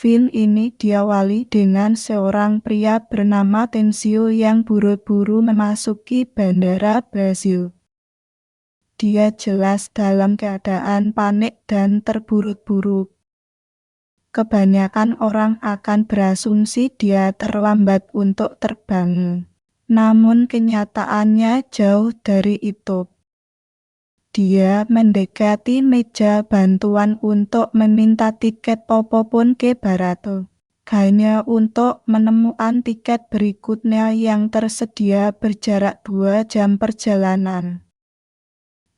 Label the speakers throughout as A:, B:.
A: Film ini diawali dengan seorang pria bernama Tensio yang buru-buru memasuki bandara Brasil. Dia jelas dalam keadaan panik dan terburu-buru. Kebanyakan orang akan berasumsi dia terlambat untuk terbang. Namun kenyataannya jauh dari itu. Dia mendekati meja bantuan untuk meminta tiket apapun ke Barato. Hanya untuk menemukan tiket berikutnya yang tersedia berjarak 2 jam perjalanan.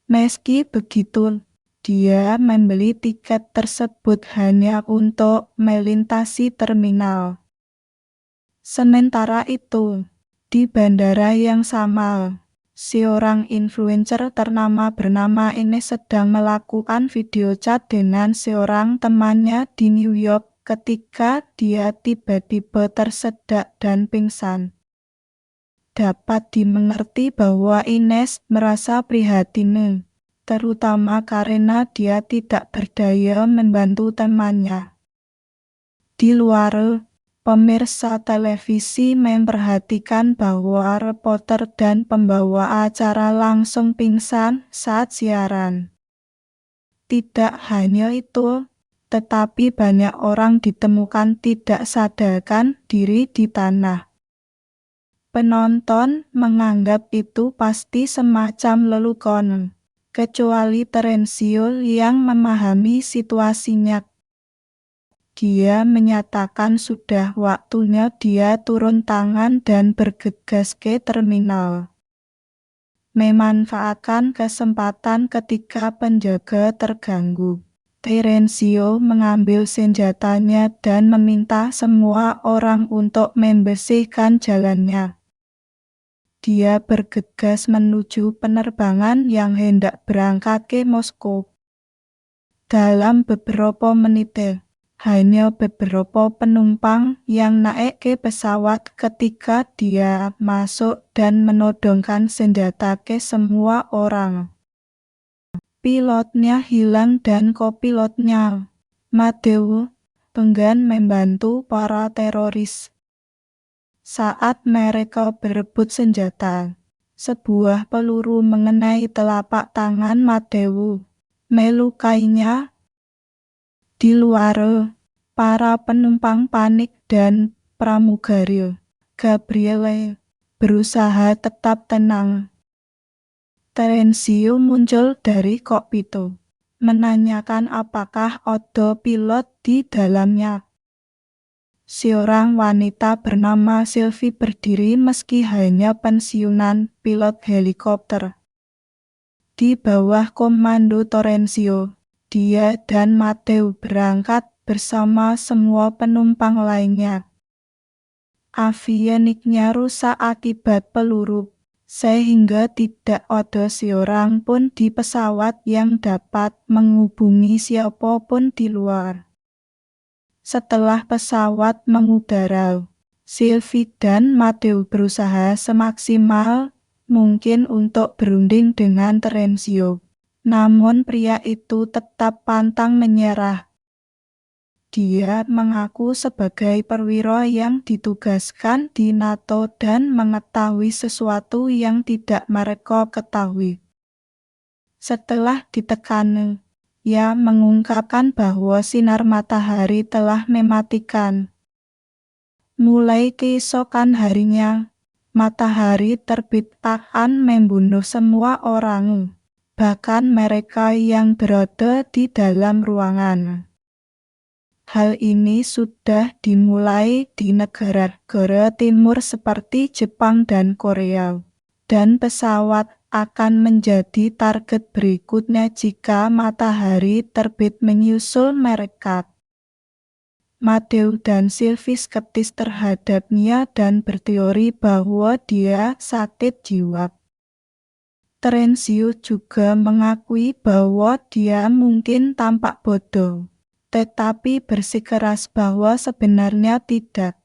A: Meski begitu, dia membeli tiket tersebut hanya untuk melintasi terminal. Sementara itu, di bandara yang sama, seorang influencer ternama bernama Ines sedang melakukan video chat dengan seorang temannya di New York ketika dia tiba-tiba tersedak dan pingsan. Dapat dimengerti bahwa Ines merasa prihatin, terutama karena dia tidak berdaya membantu temannya. Di luar, pemirsa televisi memperhatikan bahwa reporter dan pembawa acara langsung pingsan saat siaran. Tidak hanya itu, tetapi banyak orang ditemukan tidak sadarkan diri di tanah. Penonton menganggap itu pasti semacam lelucon, kecuali Terensio yang memahami situasinya. Dia menyatakan sudah waktunya dia turun tangan dan bergegas ke terminal. Memanfaatkan kesempatan ketika penjaga terganggu, Terensio mengambil senjatanya dan meminta semua orang untuk membersihkan jalannya. Dia bergegas menuju penerbangan yang hendak berangkat ke Moskow. Dalam beberapa menit, hanya beberapa penumpang yang naik ke pesawat ketika dia masuk dan menodongkan senjata ke semua orang. Pilotnya hilang dan kopilotnya, Mateo, enggan membantu para teroris. Saat mereka berebut senjata, sebuah peluru mengenai telapak tangan Mateo, melukainya. Di luar, para penumpang panik dan pramugari, Gabriele, berusaha tetap tenang. Terensio muncul dari kokpit, menanyakan apakah ada pilot di dalamnya. Seorang wanita bernama Sylvie berdiri meski hanya pensiunan pilot helikopter. Di bawah komando Terensio, dia dan Mateo berangkat bersama semua penumpang lainnya. Avioniknya rusak akibat peluru, sehingga tidak ada seorang pun di pesawat yang dapat menghubungi siapapun di luar. Setelah pesawat mengudara, Sylvie dan Mateo berusaha semaksimal mungkin untuk berunding dengan Terensio. Namun pria itu tetap pantang menyerah. Dia mengaku sebagai perwira yang ditugaskan di NATO dan mengetahui sesuatu yang tidak mereka ketahui. Setelah ditekan, ia mengungkapkan bahwa sinar matahari telah mematikan. Mulai keesokan harinya, matahari terbit akan membunuh semua orang, bahkan mereka yang berada di dalam ruangan. Hal ini sudah dimulai di negara-negara timur seperti Jepang dan Korea, dan pesawat akan menjadi target berikutnya jika matahari terbit menyusul mereka. Mateo dan Sylvie skeptis terhadapnya dan berteori bahwa dia sakit jiwa. Terensio juga mengakui bahwa dia mungkin tampak bodoh, tetapi bersikeras bahwa sebenarnya tidak.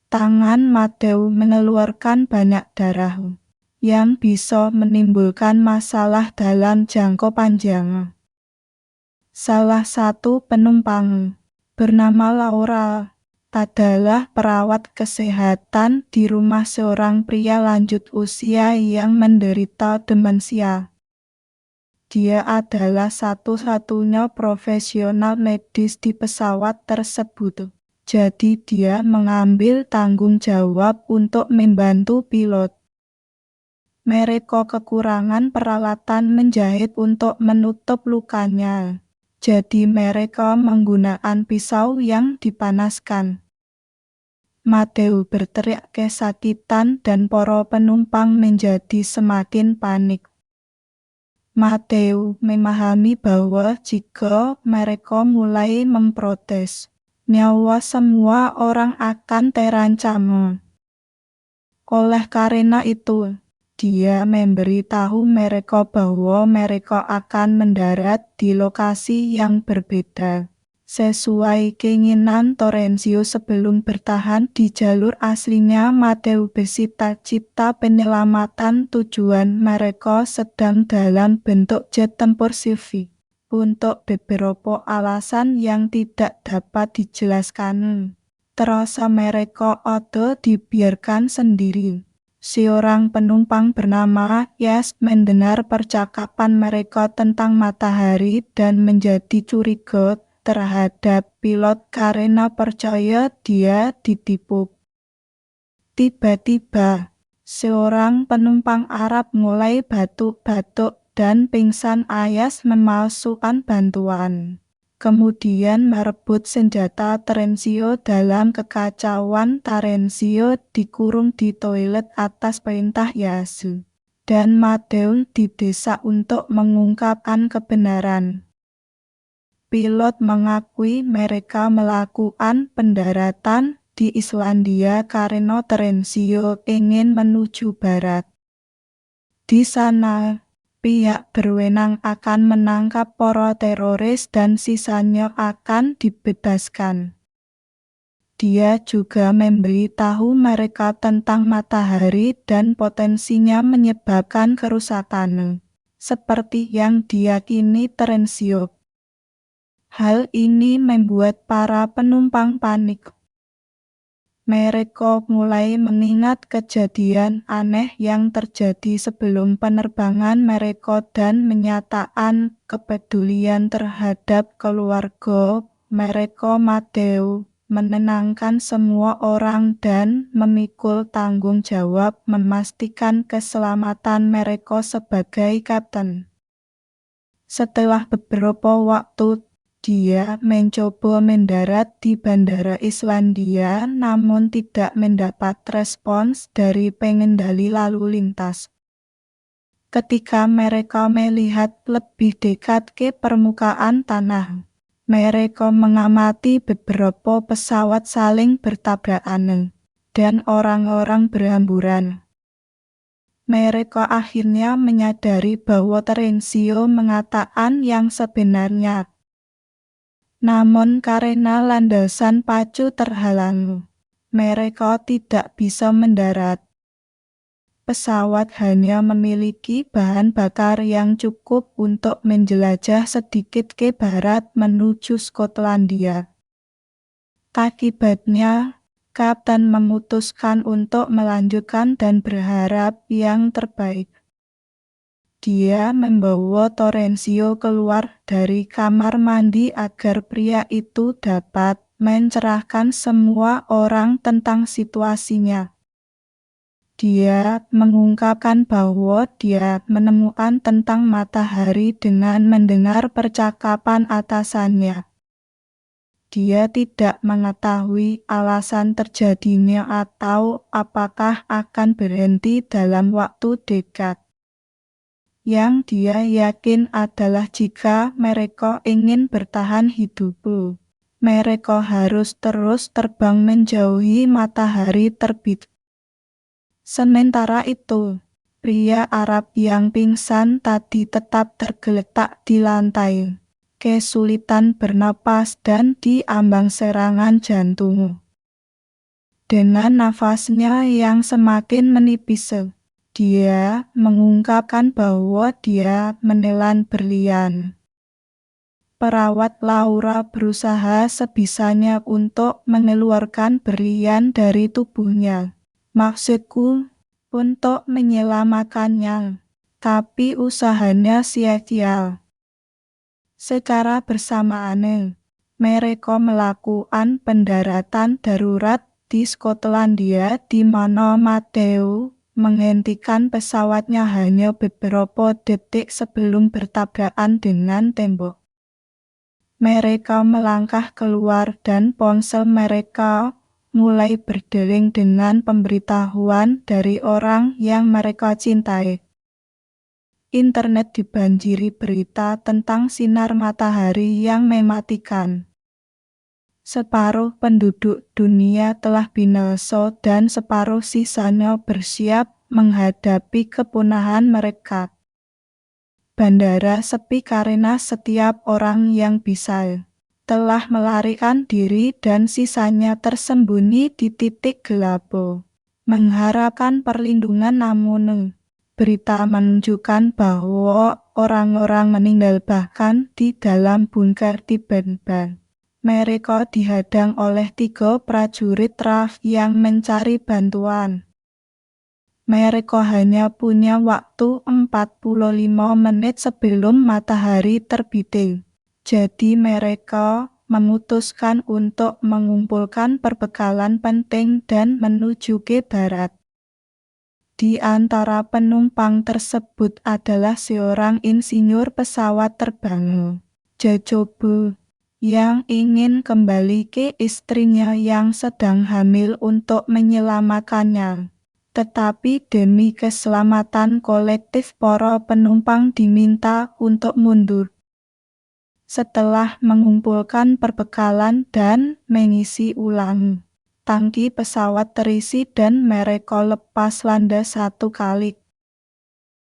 A: Tangan Mateo mengeluarkan banyak darah yang bisa menimbulkan masalah dalam jangka panjang. Salah satu penumpang, bernama Laura, adalah perawat kesehatan di rumah seorang pria lanjut usia yang menderita demensia. Dia adalah satu-satunya profesional medis di pesawat tersebut. Jadi dia mengambil tanggung jawab untuk membantu pilot. Mereka kekurangan peralatan menjahit untuk menutup lukanya. Jadi mereka menggunakan pisau yang dipanaskan. Matthew berteriak kesakitan dan para penumpang menjadi semakin panik. Matthew memahami bahwa jika mereka mulai memprotes, nyawa semua orang akan terancam. Oleh karena itu, dia memberitahu mereka bahwa mereka akan mendarat di lokasi yang berbeda, sesuai keinginan Terensio sebelum bertahan di jalur aslinya. Matthew bercita-cita penyelamatan tujuan mereka sedang dalam bentuk jet tempur CV. Untuk beberapa alasan yang tidak dapat dijelaskan, terasa mereka ada dibiarkan sendiri. Seorang penumpang bernama Yas mendengar percakapan mereka tentang matahari dan menjadi curiga terhadap pilot karena percaya dia ditipu. Tiba-tiba, seorang penumpang Arab mulai batuk-batuk dan pingsan. Ayas memasukkan bantuan, kemudian merebut senjata Terensio. Dalam kekacauan, Terensio dikurung di toilet atas perintah Yasu, dan Matthew didesak untuk mengungkapkan kebenaran. Pilot mengakui mereka melakukan pendaratan di Islandia karena Terensio ingin menuju barat. Di sana, pihak berwenang akan menangkap para teroris dan sisanya akan dibebaskan. Dia juga memberitahu mereka tentang matahari dan potensinya menyebabkan kerusakan, seperti yang diyakini Terensio. Hal ini membuat para penumpang panik. Mereka mulai mengingat kejadian aneh yang terjadi sebelum penerbangan mereka dan menyatakan kepedulian terhadap keluarga mereka. Matthew menenangkan semua orang dan memikul tanggung jawab memastikan keselamatan mereka sebagai kapten. Setelah beberapa waktu, dia mencoba mendarat di bandara Islandia namun tidak mendapat respons dari pengendali lalu lintas. Ketika mereka melihat lebih dekat ke permukaan tanah, mereka mengamati beberapa pesawat saling bertabrakan dan orang-orang berhamburan. Mereka akhirnya menyadari bahwa Terensio mengatakan yang sebenarnya. Namun karena landasan pacu terhalang, mereka tidak bisa mendarat. Pesawat hanya memiliki bahan bakar yang cukup untuk menjelajah sedikit ke barat menuju Skotlandia. Akibatnya, kapten memutuskan untuk melanjutkan dan berharap yang terbaik. Dia membawa Terensio keluar dari kamar mandi agar pria itu dapat mencerahkan semua orang tentang situasinya. Dia mengungkapkan bahwa dia menemukan tentang matahari dengan mendengar percakapan atasannya. Dia tidak mengetahui alasan terjadinya atau apakah akan berhenti dalam waktu dekat. Yang dia yakin adalah jika mereka ingin bertahan hidup, mereka harus terus terbang menjauhi matahari terbit. Sementara itu, pria Arab yang pingsan tadi tetap tergeletak di lantai, kesulitan bernapas dan diambang serangan jantung. Dengan nafasnya yang semakin menipis, dia mengungkapkan bahwa dia menelan berlian. Perawat Laura berusaha sebisanya untuk mengeluarkan berlian dari tubuhnya. Maksudku, untuk menyelamatkannya. Tapi usahanya sia-sia. Secara bersamaan, mereka melakukan pendaratan darurat di Skotlandia di mana Matthew menghentikan pesawatnya hanya beberapa detik sebelum bertabrakan dengan tembok. Mereka melangkah keluar dan ponsel mereka mulai berdering dengan pemberitahuan dari orang yang mereka cintai. Internet dibanjiri berita tentang sinar matahari yang mematikan. Separuh penduduk dunia telah binasa dan separuh sisanya bersiap menghadapi kepunahan mereka. Bandara sepi karena setiap orang yang bisa telah melarikan diri dan sisanya tersembunyi di titik gelap, mengharapkan perlindungan. Namun, berita menunjukkan bahwa orang-orang meninggal bahkan di dalam bunker di Bentban. Mereka dihadang oleh 3 prajurit RAF yang mencari bantuan. Mereka hanya punya waktu 45 menit sebelum matahari terbit. Jadi mereka memutuskan untuk mengumpulkan perbekalan penting dan menuju ke barat. Di antara penumpang tersebut adalah seorang insinyur pesawat terbang, Jacob, yang ingin kembali ke istrinya yang sedang hamil untuk menyelamatkannya. Tetapi demi keselamatan kolektif para penumpang diminta untuk mundur. Setelah mengumpulkan perbekalan dan mengisi ulang, tangki pesawat terisi dan mereka lepas landas 1 kali.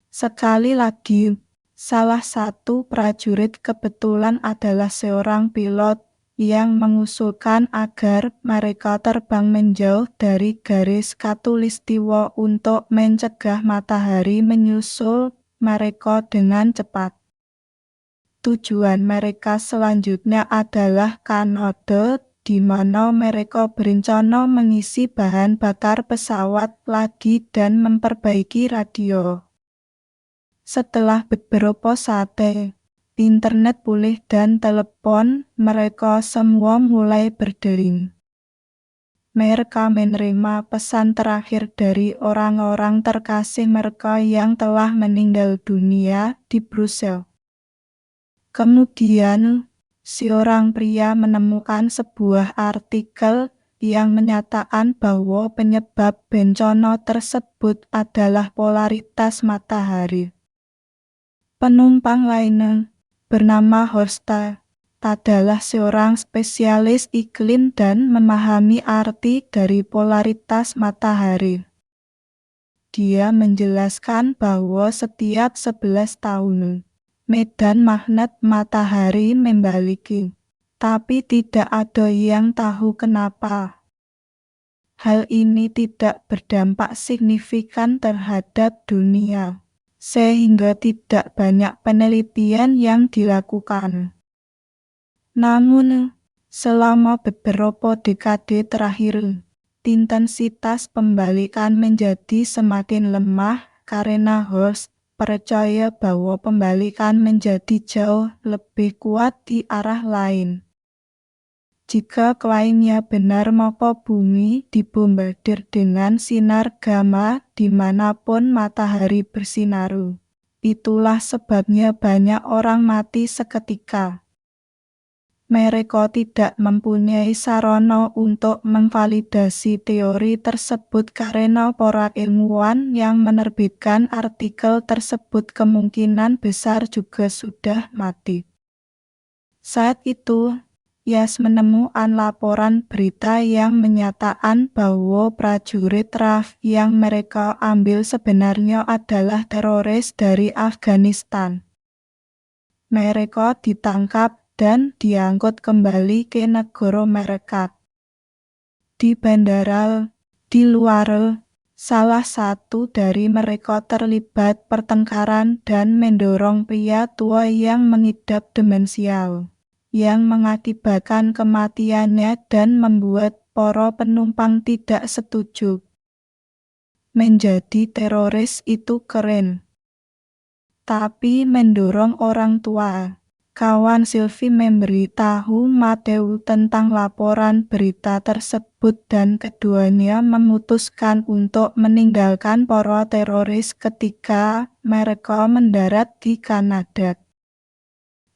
A: Sekali lagi, salah satu prajurit kebetulan adalah seorang pilot yang mengusulkan agar mereka terbang menjauh dari garis khatulistiwa untuk mencegah matahari menyusul mereka dengan cepat. Tujuan mereka selanjutnya adalah Kanada, di mana mereka berencana mengisi bahan bakar pesawat lagi dan memperbaiki radio. Setelah beberapa saat, internet pulih dan telepon mereka semua mulai berdering. Mereka menerima pesan terakhir dari orang-orang terkasih mereka yang telah meninggal dunia di Brussels. Kemudian, seorang pria menemukan sebuah artikel yang menyatakan bahwa penyebab bencana tersebut adalah polaritas matahari. Penumpang lainnya, bernama Horsta, adalah seorang spesialis iklim dan memahami arti dari polaritas matahari. Dia menjelaskan bahwa setiap 11 tahun, medan magnet matahari membalik, tapi tidak ada yang tahu kenapa. Hal ini tidak berdampak signifikan terhadap dunia, sehingga tidak banyak penelitian yang dilakukan. Namun, selama beberapa dekade terakhir, intensitas pembalikan menjadi semakin lemah karena Horst percaya bahwa pembalikan menjadi jauh lebih kuat di arah lain. Jika klaimnya benar, maka bumi dibombardir dengan sinar gamma dimanapun matahari bersinar. Itulah sebabnya banyak orang mati seketika. Mereka tidak mempunyai sarana untuk memvalidasi teori tersebut karena para ilmuwan yang menerbitkan artikel tersebut kemungkinan besar juga sudah mati. Saat itu, Yas menemukan laporan berita yang menyatakan bahwa prajurit RAF yang mereka ambil sebenarnya adalah teroris dari Afghanistan. Mereka ditangkap dan diangkut kembali ke negara mereka. Di bandara, di luar, salah satu dari mereka terlibat pertengkaran dan mendorong pria tua yang mengidap demensial. yang mengakibatkan kematiannya dan membuat para penumpang tidak setuju. Menjadi teroris itu keren, tapi mendorong orang tua. Kawan Sylvie memberitahu Matthew tentang laporan berita tersebut dan keduanya memutuskan untuk meninggalkan para teroris ketika mereka mendarat di Kanada.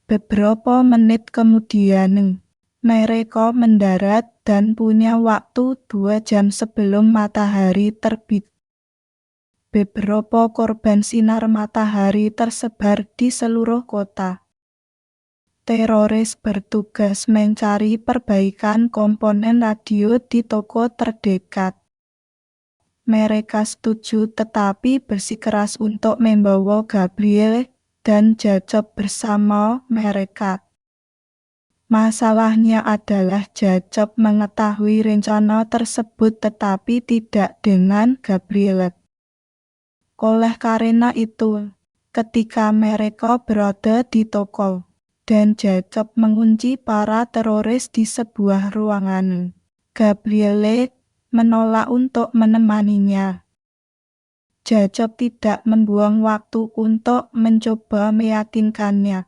A: Beberapa menit kemudian, mereka mendarat dan punya waktu 2 jam sebelum matahari terbit. Beberapa korban sinar matahari tersebar di seluruh kota. Teroris bertugas mencari perbaikan komponen radio di toko terdekat. Mereka setuju tetapi bersikeras untuk membawa Gabriel dan Jacob bersama mereka. Masalahnya adalah Jacob mengetahui rencana tersebut tetapi tidak dengan Gabriel. Oleh karena itu, ketika mereka berada di toko, dan Jacob mengunci para teroris di sebuah ruangan, Gabrielle menolak untuk menemaninya. Jacob tidak membuang waktu untuk mencoba meyakinkannya.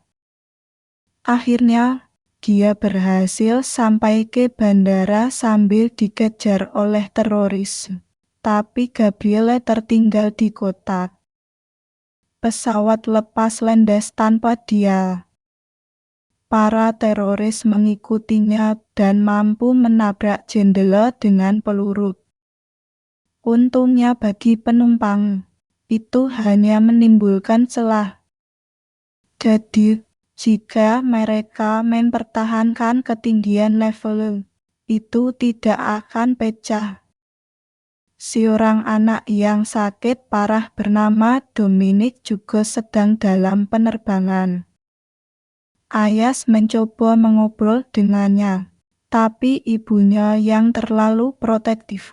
A: Akhirnya, dia berhasil sampai ke bandara sambil dikejar oleh teroris. Tapi Gabrielle tertinggal di kota. Pesawat lepas landas tanpa dia. Para teroris mengikutinya dan mampu menabrak jendela dengan peluru. Untungnya bagi penumpang, itu hanya menimbulkan celah. Jadi, jika mereka mempertahankan ketinggian level, itu tidak akan pecah. Seorang anak yang sakit parah bernama Dominic juga sedang dalam penerbangan. Ayas mencoba mengobrol dengannya, tapi ibunya yang terlalu protektif.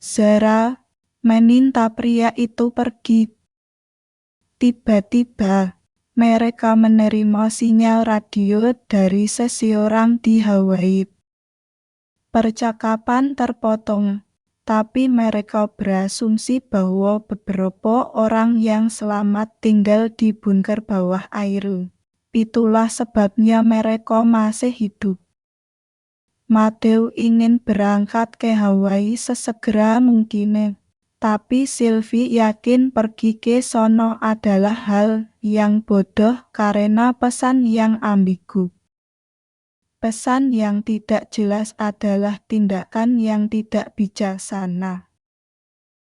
A: Zara meminta pria itu pergi. Tiba-tiba, mereka menerima sinyal radio dari seseorang di Hawaii. Percakapan terpotong, tapi mereka berasumsi bahwa beberapa orang yang selamat tinggal di bunker bawah air. Itulah sebabnya mereka masih hidup. Matthew ingin berangkat ke Hawaii sesegera mungkin, tapi Sylvie yakin pergi ke sono adalah hal yang bodoh karena pesan yang ambigu. Pesan yang tidak jelas adalah tindakan yang tidak bijaksana.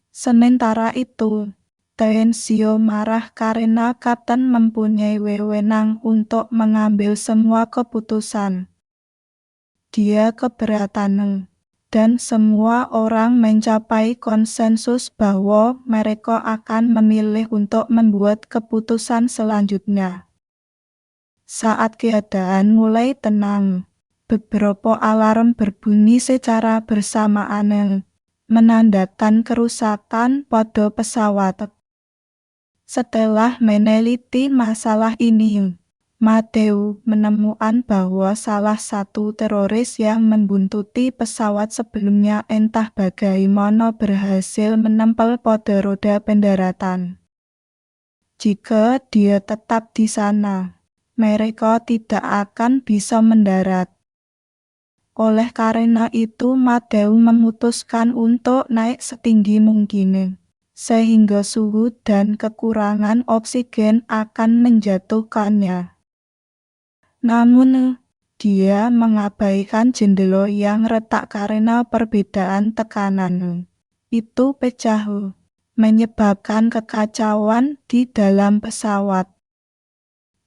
A: Sementara itu, Tensio marah karena Kapten mempunyai wewenang untuk mengambil semua keputusan. Dia keberatan, dan semua orang mencapai konsensus bahwa mereka akan memilih untuk membuat keputusan selanjutnya. Saat keadaan mulai tenang, beberapa alarm berbunyi secara bersamaan, menandakan kerusakan pada pesawat. Setelah meneliti masalah ini, Matthew menemukan bahwa salah satu teroris yang membuntuti pesawat sebelumnya entah bagaimana berhasil menempel pada roda pendaratan. Jika dia tetap di sana, mereka tidak akan bisa mendarat. Oleh karena itu, Matthew memutuskan untuk naik setinggi mungkin, sehingga suhu dan kekurangan oksigen akan menjatuhkannya. Namun, dia mengabaikan jendela yang retak karena perbedaan tekanan. Itu pecah, menyebabkan kekacauan di dalam pesawat.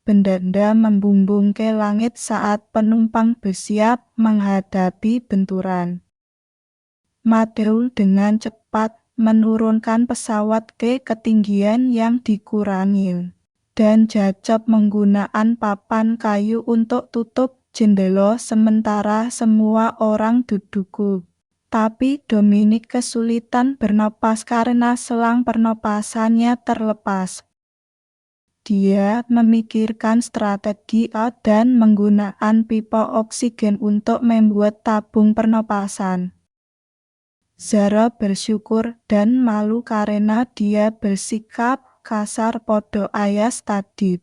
A: Benda membumbung ke langit saat penumpang bersiap menghadapi benturan. Matthew dengan cepat menurunkan pesawat ke ketinggian yang dikurangi, dan Jacob menggunakan papan kayu untuk tutup jendela sementara semua orang duduk. Tapi Dominic kesulitan bernapas karena selang pernapasannya terlepas. Dia memikirkan strategi dan menggunakan pipa oksigen untuk membuat tabung pernapasan. Zara bersyukur dan malu karena dia bersikap kasar pada Ayas tadi.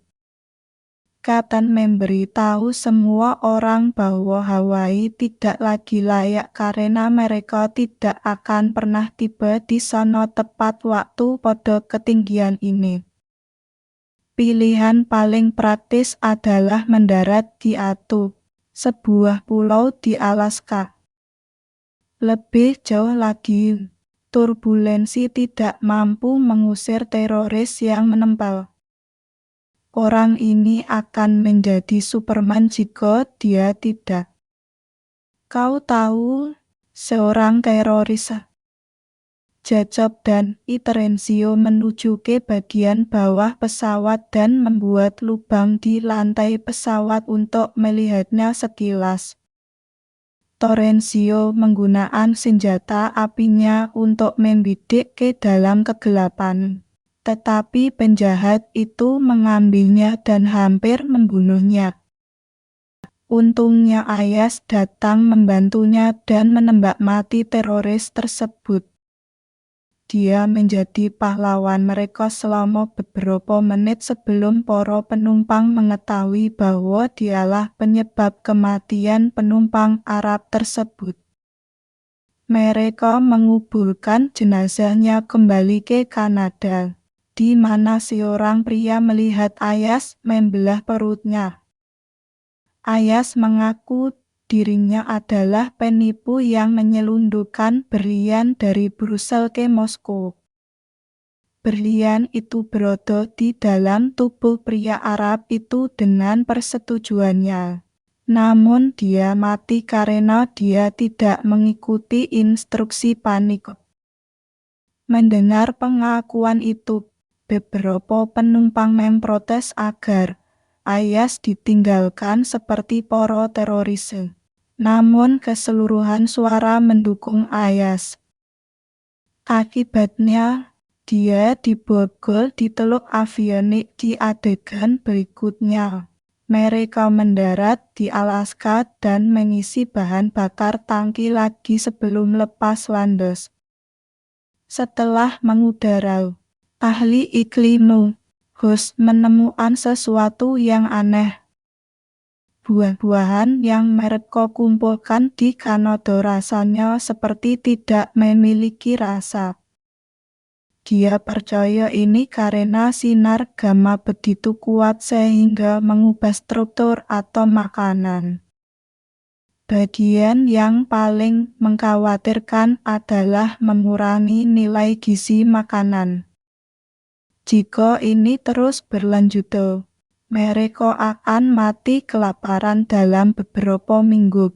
A: Kapten memberitahu semua orang bahwa Hawaii tidak lagi layak karena mereka tidak akan pernah tiba di sana tepat waktu pada ketinggian ini. Pilihan paling praktis adalah mendarat di Attu, sebuah pulau di Alaska. Lebih jauh lagi, turbulensi tidak mampu mengusir teroris yang menempel. Orang ini akan menjadi Superman jika dia tidak. Kau tahu, seorang teroris. Jacob dan Iterencio menuju ke bagian bawah pesawat dan membuat lubang di lantai pesawat untuk melihatnya sekilas. Terencio menggunakan senjata apinya untuk membidik ke dalam kegelapan. Tetapi penjahat itu mengambilnya dan hampir membunuhnya. Untungnya Ayas datang membantunya dan menembak mati teroris tersebut. Dia menjadi pahlawan mereka selama beberapa menit sebelum para penumpang mengetahui bahwa dialah penyebab kematian penumpang Arab tersebut. Mereka menguburkan jenazahnya kembali ke Kanada, di mana seorang pria melihat Ayas membelah perutnya. Ayas mengaku dirinya adalah penipu yang menyelundupkan berlian dari Brussels ke Moskow. Berlian itu berada di dalam tubuh pria Arab itu dengan persetujuannya. Namun dia mati karena dia tidak mengikuti instruksi panik. Mendengar pengakuan itu, beberapa penumpang memprotes agar Ayas ditinggalkan seperti para teroris. Namun keseluruhan suara mendukung Ayas. Akibatnya, dia dibobol di teluk avionik di adegan berikutnya. Mereka mendarat di Alaska dan mengisi bahan bakar tangki lagi sebelum lepas landas. Setelah mengudara, ahli iklim Hus menemukan sesuatu yang aneh. Buah-buahan yang mereka kumpulkan di Kanada rasanya seperti tidak memiliki rasa. Dia percaya ini karena sinar gamma begitu kuat sehingga mengubah struktur atom makanan. Bagian yang paling mengkhawatirkan adalah mengurangi nilai gizi makanan. Jika ini terus berlanjut, mereka akan mati kelaparan dalam beberapa minggu.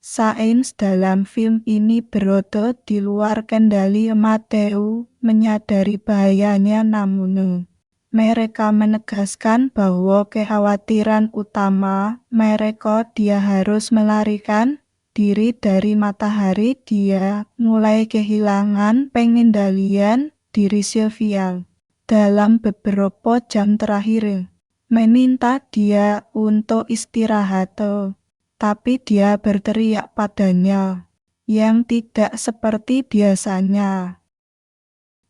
A: Sains dalam film ini berada di luar kendali Matthew menyadari bahayanya namun mereka menegaskan bahwa kekhawatiran utama mereka dia harus melarikan diri dari matahari. Dia mulai kehilangan pengendalian diri Sylvia dalam beberapa jam terakhir, meminta dia untuk istirahat, tapi dia berteriak padanya, yang tidak seperti biasanya.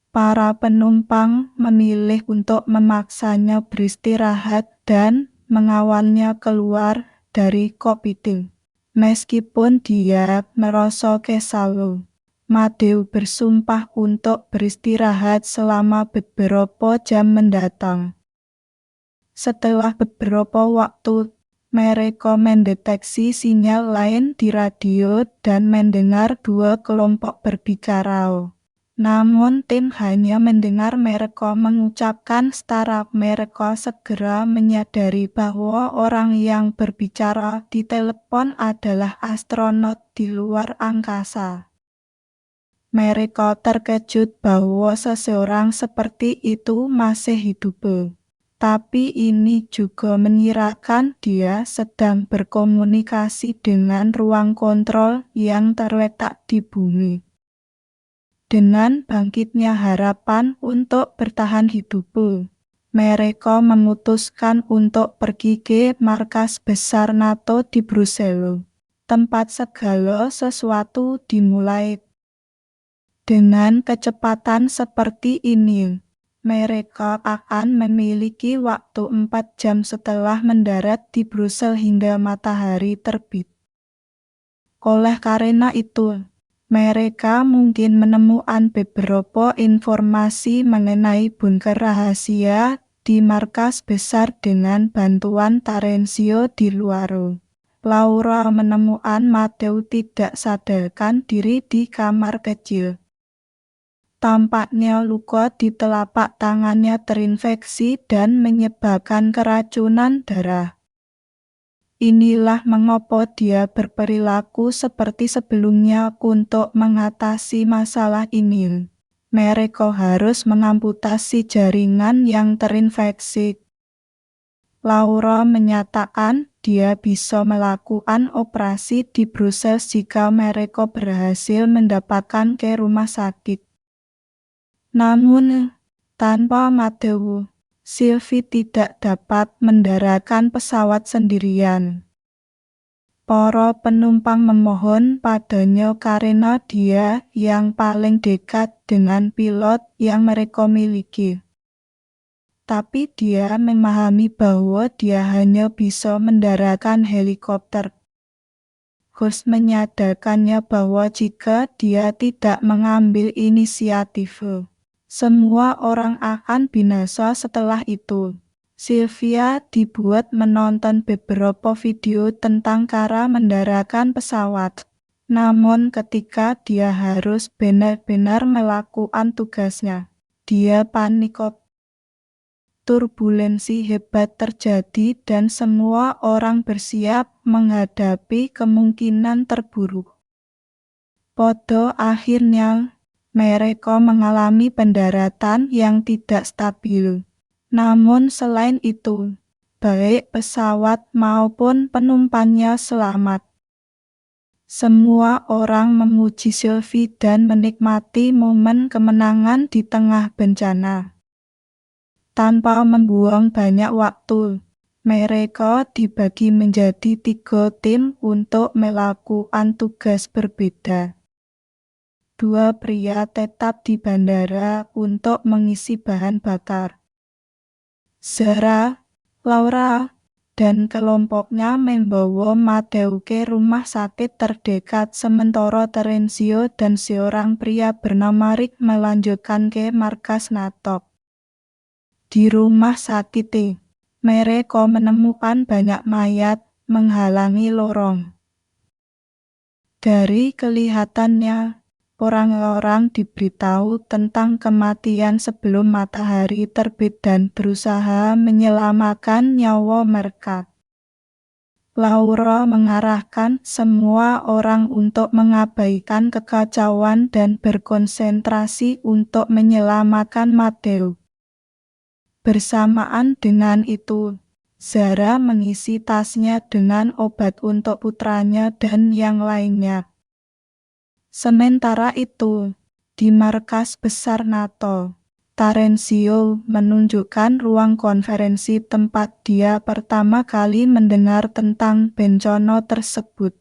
A: Para penumpang memilih untuk memaksanya beristirahat dan mengawalnya keluar dari kokpit. Meskipun dia merasa kesal, Matthew bersumpah untuk beristirahat selama beberapa jam mendatang. Setelah beberapa waktu, mereka mendeteksi sinyal lain di radio dan mendengar dua kelompok berbicara. Namun tim hanya mendengar mereka mengucapkan startup. Mereka segera menyadari bahwa orang yang berbicara di telepon adalah astronot di luar angkasa. Mereka terkejut bahwa seseorang seperti itu masih hidup. Tapi ini juga mengira-kan dia sedang berkomunikasi dengan ruang kontrol yang terletak di bumi. Dengan bangkitnya harapan untuk bertahan hidup, Mereka memutuskan untuk pergi ke markas besar NATO di Brussels, tempat segala sesuatu dimulai. Dengan kecepatan seperti ini, mereka akan memiliki waktu 4 jam setelah mendarat di Brussels hingga matahari terbit. Oleh karena itu, mereka mungkin menemukan beberapa informasi mengenai bunker rahasia di markas besar dengan bantuan Terenzio di luar. Laura menemukan Matteo tidak sadarkan diri di kamar kecil. Tampaknya luka di telapak tangannya terinfeksi dan menyebabkan keracunan darah. Inilah mengapa dia berperilaku seperti sebelumnya untuk mengatasi masalah ini. Mereka harus mengamputasi jaringan yang terinfeksi. Laura menyatakan dia bisa melakukan operasi di Brussels jika mereka berhasil mendapatkan ke rumah sakit. Namun, tanpa Matteo, Sylvie tidak dapat mendaratkan pesawat sendirian. Para penumpang memohon padanya karena dia yang paling dekat dengan pilot yang mereka miliki. Tapi dia memahami bahwa dia hanya bisa mendaratkan helikopter. Gus menyadarkannya bahwa jika dia tidak mengambil inisiatif, semua orang akan binasa setelah itu. Sylvia dibuat menonton beberapa video tentang cara mendaratkan pesawat. Namun ketika dia harus benar-benar melakukan tugasnya, dia panik. Turbulensi hebat terjadi dan semua orang bersiap menghadapi kemungkinan terburuk. Pada akhirnya, mereka mengalami pendaratan yang tidak stabil. Namun selain itu, baik pesawat maupun penumpangnya selamat. Semua orang memuji Sylvie dan menikmati momen kemenangan di tengah bencana. Tanpa membuang banyak waktu, mereka dibagi menjadi 3 tim untuk melakukan tugas berbeda. 2 pria tetap di bandara untuk mengisi bahan bakar. Sarah, Laura, dan kelompoknya membawa Matteo ke rumah sakit terdekat sementara Terenzio dan seorang pria bernama Rick melanjutkan ke markas NATO. Di rumah sakit, mereka menemukan banyak mayat menghalangi lorong. Dari kelihatannya, orang-orang diberitahu tentang kematian sebelum matahari terbit dan berusaha menyelamatkan nyawa mereka. Laura mengarahkan semua orang untuk mengabaikan kekacauan dan berkonsentrasi untuk menyelamatkan Matteo. Bersamaan dengan itu, Zara mengisi tasnya dengan obat untuk putranya dan yang lainnya. Sementara itu, di markas besar NATO, Terenzio menunjukkan ruang konferensi tempat dia pertama kali mendengar tentang bencana tersebut.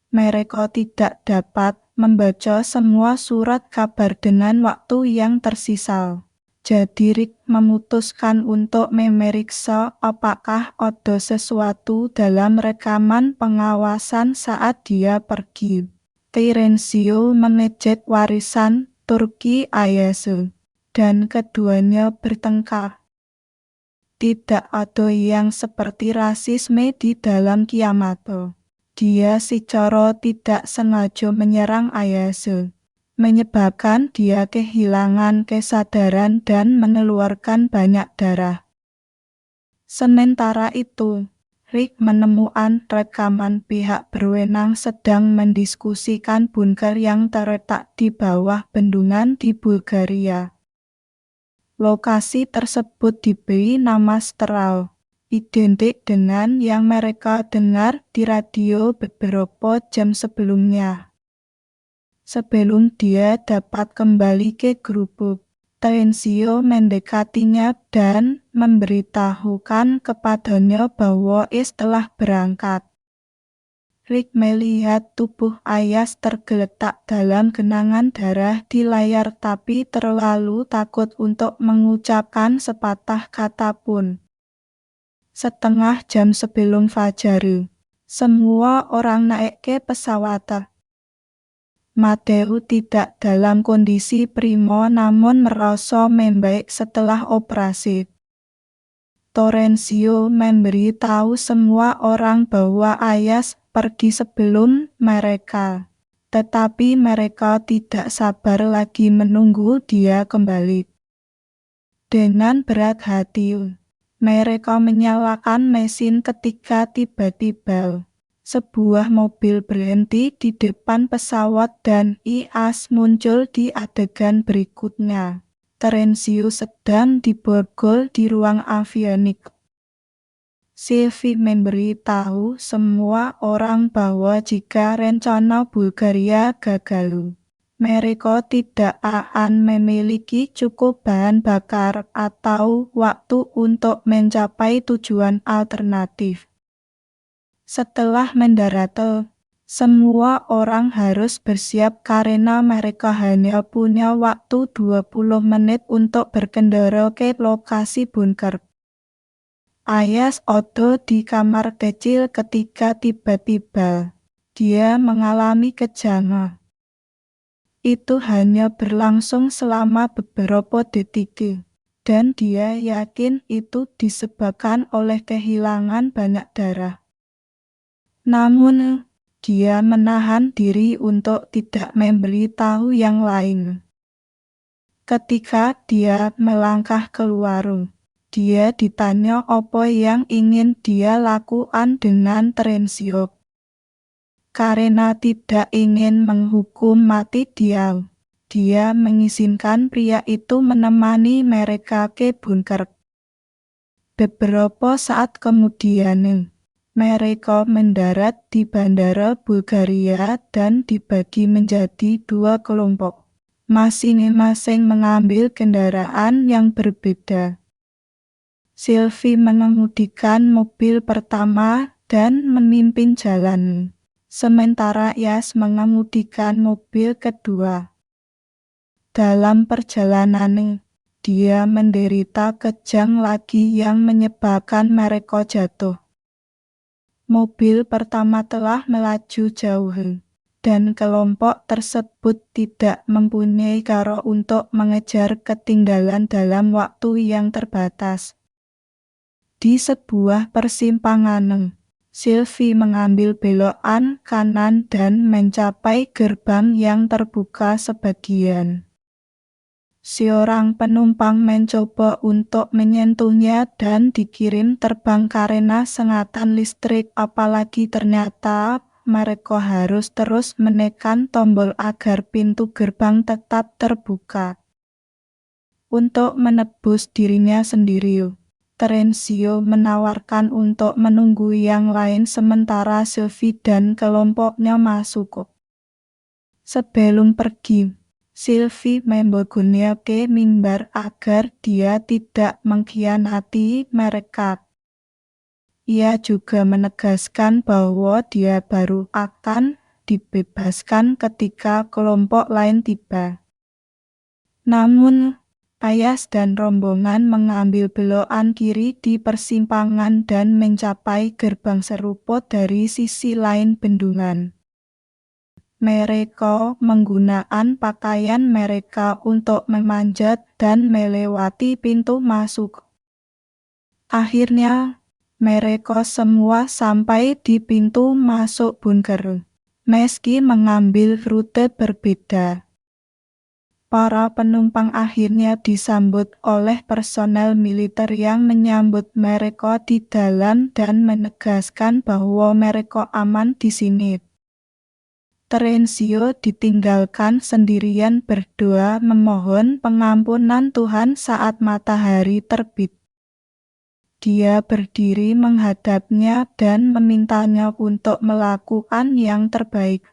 A: Mereka tidak dapat membaca semua surat kabar dengan waktu yang tersisa. Jadi Rick memutuskan untuk memeriksa apakah ada sesuatu dalam rekaman pengawasan saat dia pergi. Terenzio mengejek warisan Turki Ayase, dan keduanya bertengkar. Tidak ada yang seperti rasisme di dalam Kiamat. Dia secara tidak sengaja menyerang Ayase, menyebabkan dia kehilangan kesadaran dan mengeluarkan banyak darah. Sementara itu, Rick menemukan rekaman pihak berwenang sedang mendiskusikan bunker yang terletak di bawah bendungan di Bulgaria. Lokasi tersebut diberi nama Stral, identik dengan yang mereka dengar di radio beberapa jam sebelumnya. Sebelum dia dapat kembali ke Gubuk, Terenzio mendekatinya dan memberitahukan kepadanya bahwa Is telah berangkat. Rick melihat tubuh Ayas tergeletak dalam genangan darah di layar tapi terlalu takut untuk mengucapkan sepatah kata pun. Setengah jam sebelum fajar, semua orang naik ke pesawat. Mateo tidak dalam kondisi prima namun merasa membaik setelah operasi. Terenzio memberi tahu semua orang bahwa Ayas pergi sebelum mereka. Tetapi mereka tidak sabar lagi menunggu dia kembali. Dengan berat hati, mereka menyalakan mesin ketika tiba-tiba sebuah mobil berhenti di depan pesawat dan Ias muncul di adegan berikutnya. Terenzio sedang diborgol di ruang avionik. Sylvie memberitahu semua orang bahwa jika rencana Bulgaria gagal, mereka tidak akan memiliki cukup bahan bakar atau waktu untuk mencapai tujuan alternatif. Setelah mendarat, semua orang harus bersiap karena mereka hanya punya waktu 20 menit untuk berkendara ke lokasi bunker. Ayas Odo di kamar kecil ketika tiba-tiba dia mengalami kejang. Itu hanya berlangsung selama beberapa detik, dan dia yakin itu disebabkan oleh kehilangan banyak darah. Namun, dia menahan diri untuk tidak memberitahu yang lain. Ketika dia melangkah keluar, dia ditanya apa yang ingin dia lakukan dengan Terenzio. Karena tidak ingin menghukum mati dia mengizinkan pria itu menemani mereka ke bunker. Beberapa saat kemudian, mereka mendarat di bandara Bulgaria dan dibagi menjadi dua kelompok. Masing-masing mengambil kendaraan yang berbeda. Sylvie mengemudikan mobil pertama dan memimpin jalan, sementara Yas mengemudikan mobil kedua. Dalam perjalanan, dia menderita kejang lagi yang menyebabkan mereka jatuh. Mobil pertama telah melaju jauh, dan kelompok tersebut tidak mempunyai cara untuk mengejar ketinggalan dalam waktu yang terbatas. Di sebuah persimpangan, Sylvie mengambil belokan kanan dan mencapai gerbang yang terbuka sebagian. Seorang penumpang mencoba untuk menyentuhnya dan dikirim terbang karena sengatan listrik, apalagi ternyata mereka harus terus menekan tombol agar pintu gerbang tetap terbuka. Untuk menebus dirinya sendiri, Terenzio menawarkan untuk menunggu yang lain sementara Sylvie dan kelompoknya masuk. Sebelum pergi, Sylvie membangunnya ke mimbar agar dia tidak mengkhianati mereka. Ia juga menegaskan bahwa dia baru akan dibebaskan ketika kelompok lain tiba. Namun, Ayas dan rombongan mengambil belokan kiri di persimpangan dan mencapai gerbang seruput dari sisi lain bendungan. Mereka menggunakan pakaian mereka untuk memanjat dan melewati pintu masuk. Akhirnya, mereka semua sampai di pintu masuk bunker, meski mengambil rute berbeda. Para penumpang akhirnya disambut oleh personel militer yang menyambut mereka di dalam dan menegaskan bahwa mereka aman di sini. Terenzio ditinggalkan sendirian berdoa memohon pengampunan Tuhan saat matahari terbit. Dia berdiri menghadapnya dan memintanya untuk melakukan yang terbaik.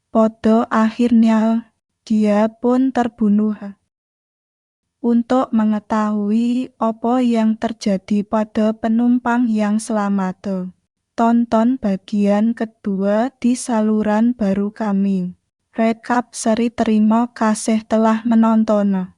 A: Pada akhirnya, dia pun terbunuh. untuk mengetahui apa yang terjadi pada penumpang yang selamat. Tonton bagian kedua di saluran baru kami. Rekap seri terima kasih telah menonton.